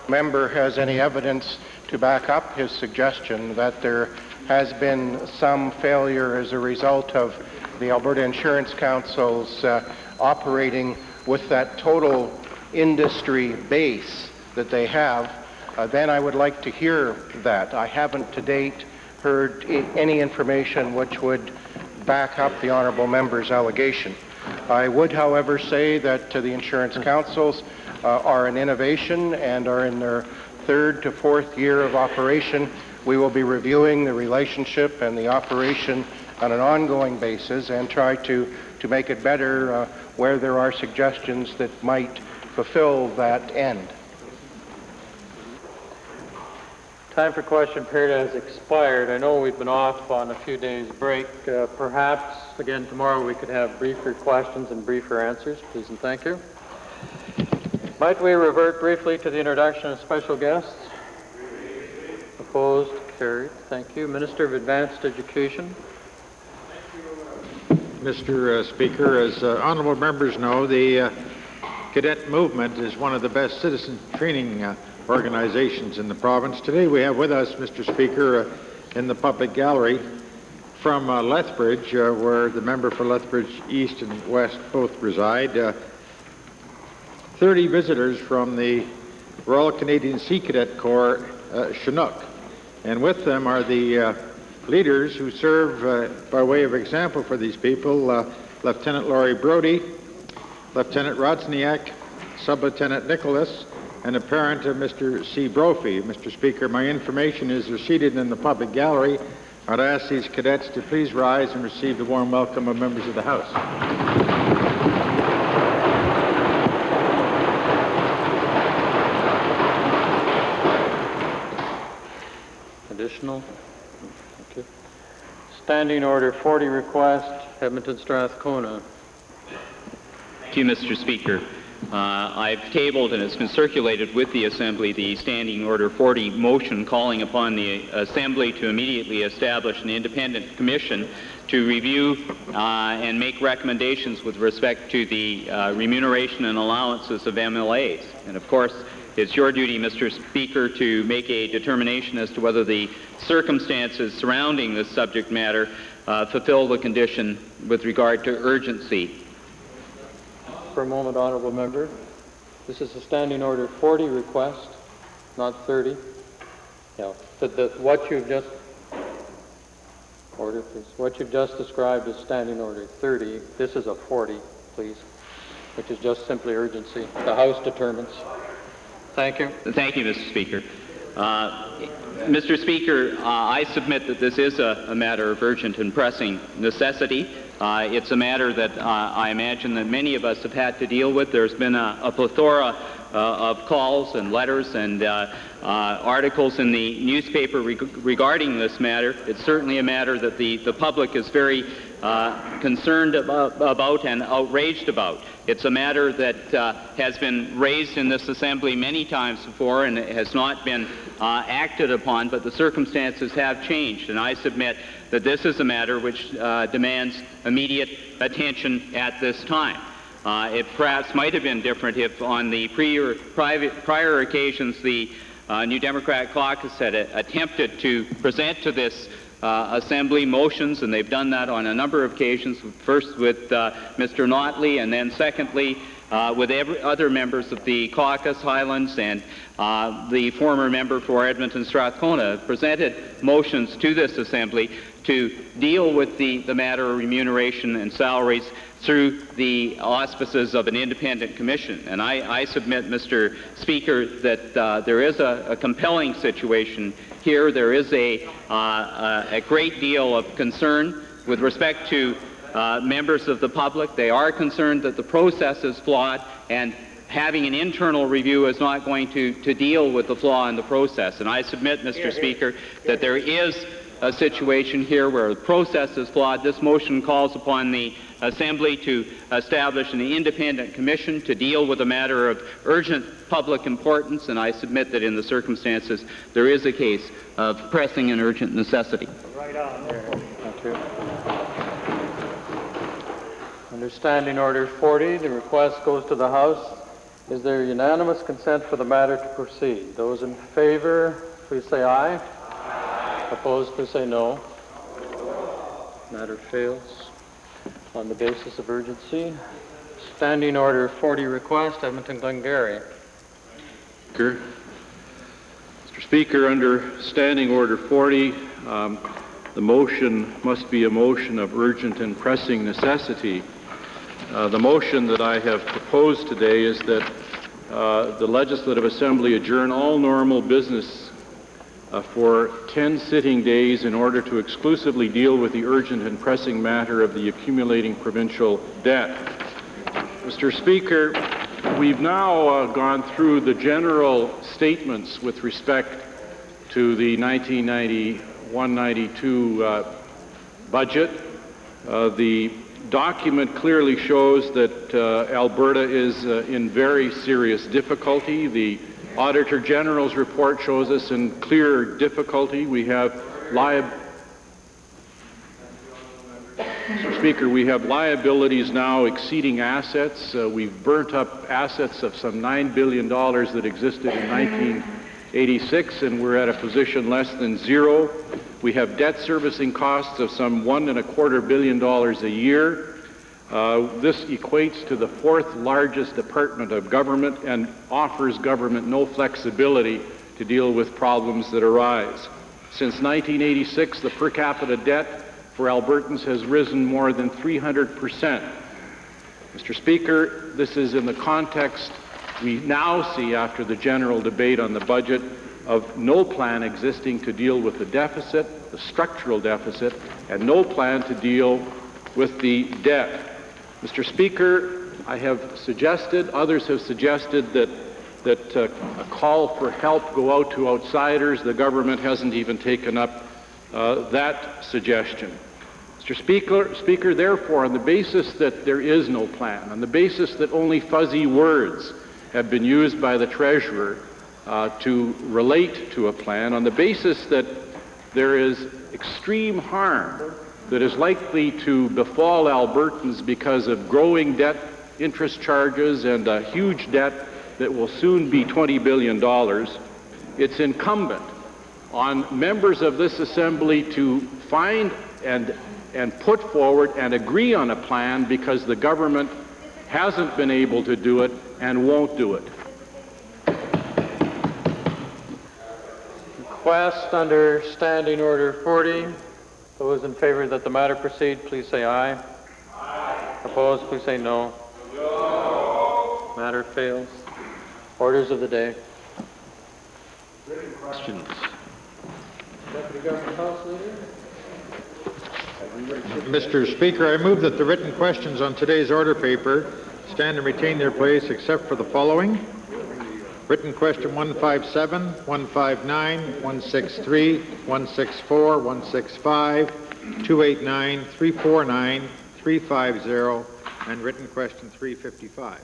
Member has any evidence to back up his suggestion that there has been some failure as a result of the Alberta Insurance Council's operating with that total industry base that they have, then I would like to hear that. I haven't to date heard any information which would back up the honourable member's allegation. I would, however, say that the insurance councils are an innovation and are in their third to fourth year of operation. We will be reviewing the relationship and the operation on an ongoing basis and try to make it better where there are suggestions that might fulfill that end. Time for question period has expired. I know we've been off on a few days break. Perhaps, again, tomorrow we could have briefer questions and briefer answers. Please and thank you. Might we revert briefly to the introduction of special guests? Opposed? Carried. Thank you. Minister of Advanced Education. Mr. Speaker, as honourable members know, the cadet movement is one of the best citizen training organizations in the province. Today we have with us, Mr. Speaker, in the public gallery from Lethbridge, where the member for Lethbridge East and West both reside, 30 visitors from the Royal Canadian Sea Cadet Corps, Chinook. And with them are the leaders who serve by way of example for these people, Lieutenant Laurie Brody, Lieutenant Rodzniak, Sub-Lieutenant Nicholas, and a parent of Mr. C. Brophy. Mr. Speaker, my information is they're seated in the public gallery. I'd ask these cadets to please rise and receive the warm welcome of members of the House. Additional? Okay. Standing Order 40 request, Edmonton Strathcona. Thank you, Mr. Speaker. I've tabled and it's been circulated with the Assembly the Standing Order 40 motion calling upon the Assembly to immediately establish an independent commission to review and make recommendations with respect to the remuneration and allowances of MLAs. And of course, it's your duty, Mr. Speaker, to make a determination as to whether the circumstances surrounding this subject matter fulfill the condition with regard to urgency. For a moment, honourable member. This is a Standing Order 40 request, not 30. No. What you've just order, please. What you've just described is Standing Order 30. This is a 40, please, which is just simply urgency. The House determines. Thank you. Thank you, Mr. Speaker. Mr. Speaker, I submit that this is a matter of urgent and pressing necessity. It's a matter that I imagine that many of us have had to deal with. There's been a plethora of calls and letters and articles in the newspaper regarding this matter. It's certainly a matter that the public is very concerned about and outraged about. It's a matter that has been raised in this Assembly many times before and it has not been acted upon, but the circumstances have changed, and I submit that this is a matter which demands immediate attention at this time. It perhaps might have been different if on the prior occasions the New Democrat Caucus had attempted to present to this Assembly motions, and they've done that on a number of occasions, first with Mr. Notley, and then secondly with other members of the caucus, Highlands, and the former member for Edmonton Strathcona presented motions to this Assembly to deal with the matter of remuneration and salaries through the auspices of an independent commission. And I submit, Mr. Speaker, that there is a compelling situation here. There is a great deal of concern with respect to members of the public. They are concerned that the process is flawed, and having an internal review is not going to deal with the flaw in the process. And I submit, Mr. Speaker, that there is situation here where the process is flawed. This motion calls upon the Assembly to establish an independent commission to deal with a matter of urgent public importance, and I submit that in the circumstances there is a case of pressing and urgent necessity. Right on there. Thank you. Under Standing Order 40, the request goes to the House. Is there unanimous consent for the matter to proceed? Those in favor, please say aye. Aye. Opposed, please say no. Matter fails on the basis of urgency. Standing Order 40 request, Edmonton Glengarry. Mr. Speaker, under Standing Order 40, the motion must be a motion of urgent and pressing necessity. The motion that I have proposed today is that the Legislative Assembly adjourn all normal business for 10 sitting days in order to exclusively deal with the urgent and pressing matter of the accumulating provincial debt. Mr. Speaker, we've now gone through the general statements with respect to the 1991-92 budget. The document clearly shows that Alberta is in very serious difficulty. The Auditor General's report shows us in clear difficulty. We have Mr. Speaker, we have liabilities now exceeding assets. We've burnt up assets of some $9 billion that existed in 1986, and we're at a position less than zero. We have debt servicing costs of some $1.25 billion a year. This equates to the fourth largest department of government and offers government no flexibility to deal with problems that arise. Since 1986, the per capita debt for Albertans has risen more than 300%. Mr. Speaker, this is in the context we now see after the general debate on the budget of no plan existing to deal with the deficit, the structural deficit, and no plan to deal with the debt. Mr. Speaker, I have suggested, others have suggested that a call for help go out to outsiders. The government hasn't even taken up that suggestion. Mr. Speaker, therefore, on the basis that there is no plan, on the basis that only fuzzy words have been used by the Treasurer to relate to a plan, on the basis that there is extreme harm that is likely to befall Albertans because of growing debt interest charges and a huge debt that will soon be $20 billion, it's incumbent on members of this Assembly to find and put forward and agree on a plan, because the government hasn't been able to do it and won't do it. Request under Standing Order 40. Those in favor that the matter proceed, please say aye. Aye. Opposed, please say no. No. Matter fails. Orders of the day. Written questions. Deputy Government House Leader. Mr. Speaker, I move that the written questions on today's order paper stand and retain their place except for the following. Written question 157, 159, 163, 164, 165, 289, 349, 350, and written question 355.